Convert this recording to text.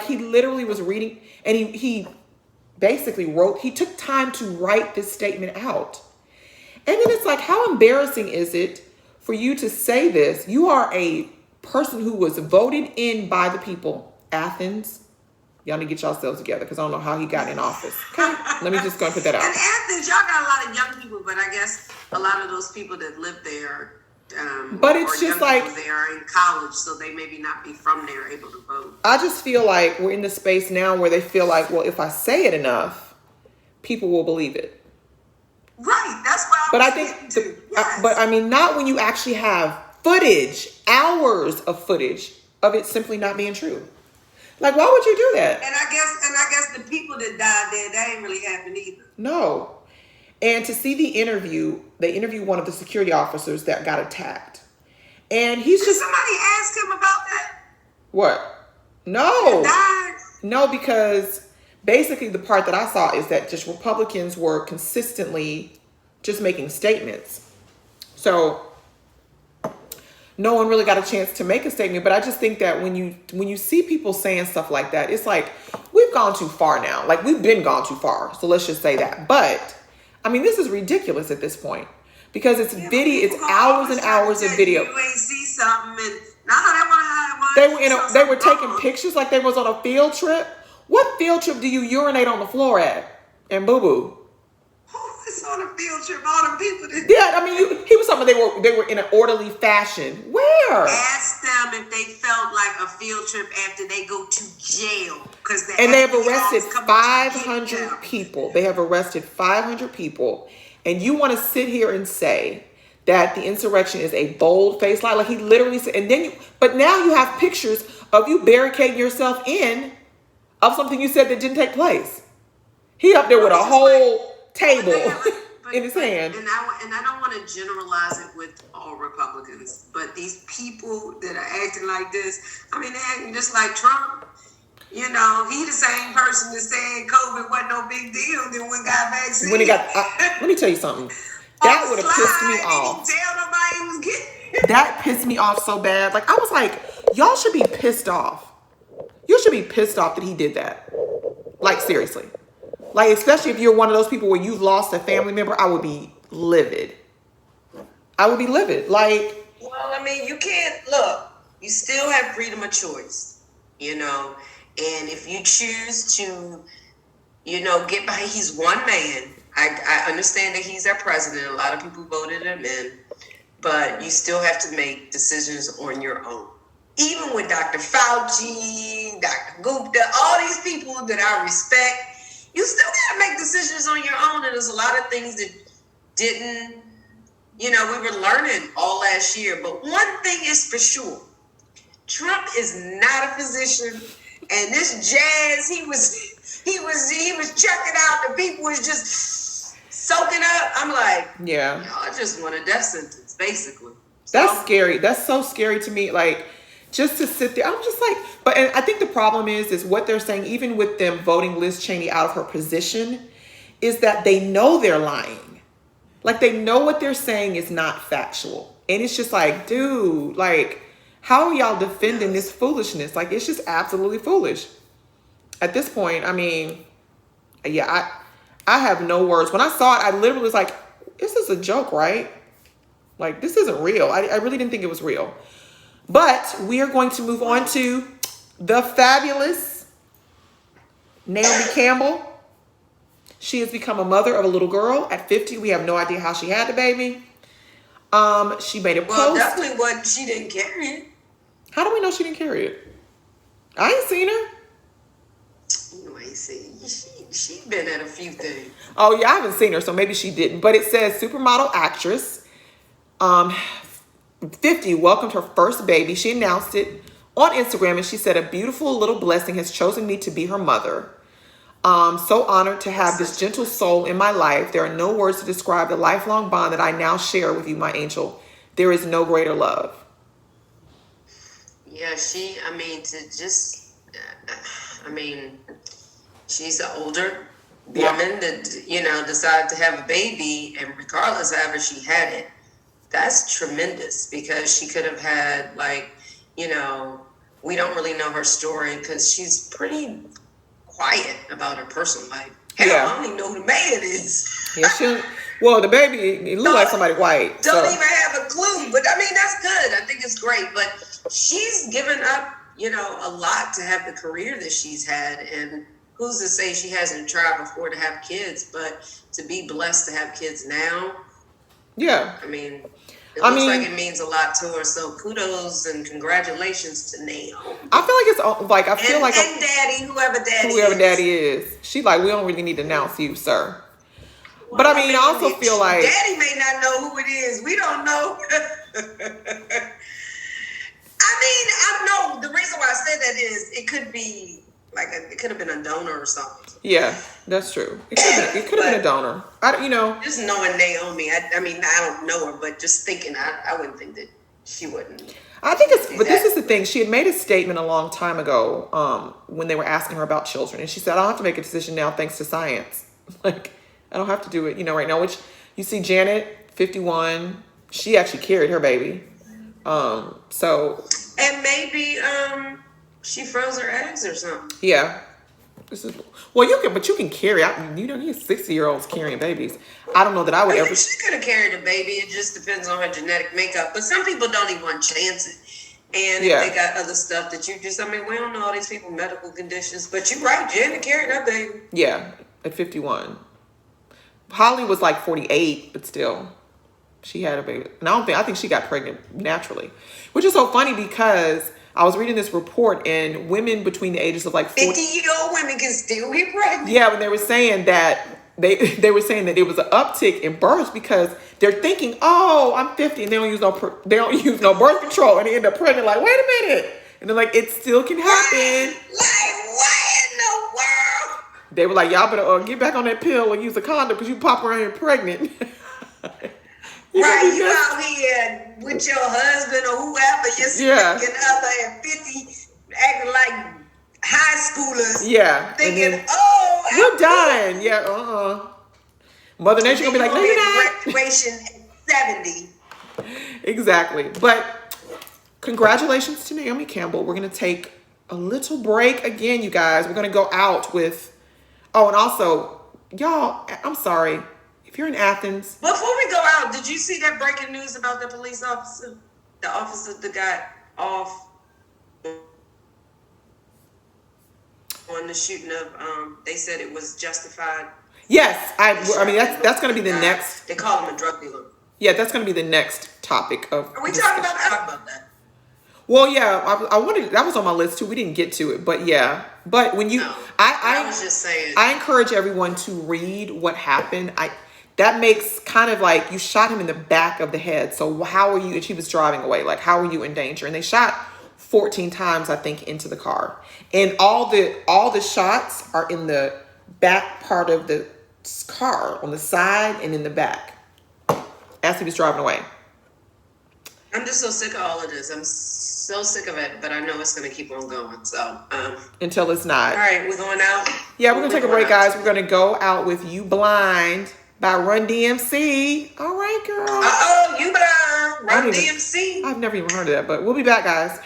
he literally was reading, and he basically he took time to write this statement out. And then it's like, how embarrassing is it for you to say this? You are a person who was voted in by the people. Athens, y'all need to get yourselves together, because I don't know how he got in office. Okay? Let me just go and put that out. And Athens, y'all got a lot of young people, but I guess a lot of those people that live there, but it's just like they are in college, so they maybe not be from there able to vote. I just feel like we're in the space now where they feel like, well, if I say it enough, people will believe it. Right, that's what but I think, but I mean, not when you actually have footage, hours of footage of it simply not being true. Like, why would you do that? And I guess the people that died there, that ain't really happened either. No. And to see the interview, they interviewed one of the security officers that got attacked, and he's Did just. Somebody asked him about that. What? No, because basically the part that I saw is that just Republicans were consistently just making statements. So no one really got a chance to make a statement. But I just think that when you see people saying stuff like that, it's like, we've gone too far now. Like, we've been gone too far. So let's just say that. But I mean, this is ridiculous at this point, because it's video, it's hours and hours of video. You ain't see something, and they were taking pictures like they was on a field trip. What field trip do you urinate on the floor at and boo boo? Who was on a field trip? All the people that. Yeah, I mean, he was talking. They were in an orderly fashion. Where? Ask them if they felt like a field trip after they go to jail, and they have arrested 500 people. They have arrested 500 people, and you want to sit here and say that the insurrection is a bold-faced lie? Like, he literally said, and then but now you have pictures of you barricading yourself in of something you said that didn't take place. He up there with a whole table in his hand. And I don't want to generalize it with all Republicans, but these people that are acting like this, I mean, they're acting just like Trump. You know, he the same person that said COVID wasn't no big deal. Then when got vaccine, let me tell you something. That would have pissed me off. Tell nobody he was getting. That pissed me off so bad. Like, I was like, y'all should be pissed off. You should be pissed off that he did that. Like, seriously. Like, especially if you're one of those people where you've lost a family member, I would be livid. Like, well, I mean, you can't look. You still have freedom of choice, you know. And if you choose to, you know, get by, he's one man. I understand that he's our president. A lot of people voted him in, but you still have to make decisions on your own. Even with Dr. Fauci, Dr. Gupta, all these people that I respect, you still got to make decisions on your own. And there's a lot of things that didn't, you know, we were learning all last year. But one thing is for sure, Trump is not a physician. And this jazz, he was checking out. The people was just soaking up. I'm like, yeah, y'all just want a death sentence, basically. That's scary. That's so scary to me. Like, just to sit there, I'm just like, and I think the problem is what they're saying, even with them voting Liz Cheney out of her position, is that they know they're lying. Like, they know what they're saying is not factual. And it's just like, dude, like, how are y'all defending this foolishness? Like, it's just absolutely foolish. At this point, I mean, yeah, I have no words. When I saw it, I literally was like, this is a joke, right? Like, this isn't real. I really didn't think it was real. But we are going to move on to the fabulous Naomi Campbell. She has become a mother of a little girl at 50. We have no idea how she had the baby. She made a post. Well, definitely what she didn't carry it. How do we know she didn't carry it? I ain't seen her. You ain't seen. She's been at a few things. Oh yeah, I haven't seen her, so maybe she didn't. But it says supermodel actress, 50, welcomed her first baby. She announced it on Instagram, and she said, "A beautiful little blessing has chosen me to be her mother. So honored to have this gentle soul in my life. There are no words to describe the lifelong bond that I now share with you, my angel. There is no greater love." Yeah, she's an older woman that, you know, decided to have a baby, and regardless of however she had it, that's tremendous, because she could have had, like, you know, we don't really know her story because she's pretty quiet about her personal life. Hell, Yeah. I don't even know who the man is. Yeah, well, the baby, it looked like somebody white. Don't So. even have a clue. But I mean, that's good. I think it's great. But she's given up, you know, a lot to have the career that she's had. And who's to say she hasn't tried before to have kids? But to be blessed to have kids now, Yeah. I mean, it looks like it means a lot to her. So kudos and congratulations to Naomi. I feel like it's like, I feel like. And daddy, whoever daddy is. She like, we don't really need to announce you, sir. But I mean, I also feel like daddy may not know who it is. We don't know. I mean, I know the reason why I said that is it could be like it could have been a donor or something. Yeah, that's true. It could have been a donor. You know, just knowing Naomi, I mean, I don't know her, but just thinking, I wouldn't think that she wouldn't. I think it's, but this is the thing. She had made a statement a long time ago when they were asking her about children, and she said, "I don't have to make a decision now, thanks to science. Like, I don't have to do it, you know, right now." Which you see, Janet, 51, she actually carried her baby. So. And maybe she froze her eggs or something. Yeah. This is, well, you can carry. You know, these 60-year-olds carrying babies. I don't know that I would ever. She could have carried a baby. It just depends on her genetic makeup. But some people don't even want to chance it. And if they got other stuff that you just, I mean, we don't know all these people medical conditions. But you're right, Janet carried her baby. Yeah, at 51. Holly was like 48, but still, she had a baby. And I think she got pregnant naturally, which is so funny because I was reading this report and women between the ages of like 50-year-old women can still be pregnant. Yeah, when they were saying that they were saying that it was an uptick in births because they're thinking, oh, I'm 50 and they don't use no birth control, and they end up pregnant. Like, wait a minute, and they're like, it still can happen. Like, what in the world? They were like, y'all better get back on that pill and use a condom because you pop around here pregnant. You out here with your husband or whoever, your significant other at 50, acting like high schoolers. Yeah. Thinking, you're done. Yeah, Mother Nature gonna be like, no, you're not. Graduation at 70. Exactly. But congratulations to Naomi Campbell. We're gonna take a little break again, you guys. We're gonna go out with, and also, y'all, I'm sorry. If you're in Athens. Before we go out, did you see that breaking news about the police officer? The officer that got off on the shooting of, they said it was justified. Yes, I mean, that's going to be the next. They call him a drug dealer. Yeah, that's going to be the next topic of. Are we talking about that? Well, yeah, I wanted, that was on my list too. We didn't get to it, but yeah. But when you, no, I was just saying. I encourage everyone to read what happened. That makes kind of like, you shot him in the back of the head. So how are you, and she was driving away, like how are you in danger? And they shot 14 times, I think, into the car. And all the shots are in the back part of the car, on the side and in the back, as he was driving away. I'm just so sick of all of this. I'm so sick of it, but I know it's going to keep on going. So until it's not. All right, we're going out. Yeah, we're going to take a break, guys. We're going to go out with You Blind by Run DMC. All right, girl. You blind. Run DMC. I've never even heard of that, but we'll be back, guys.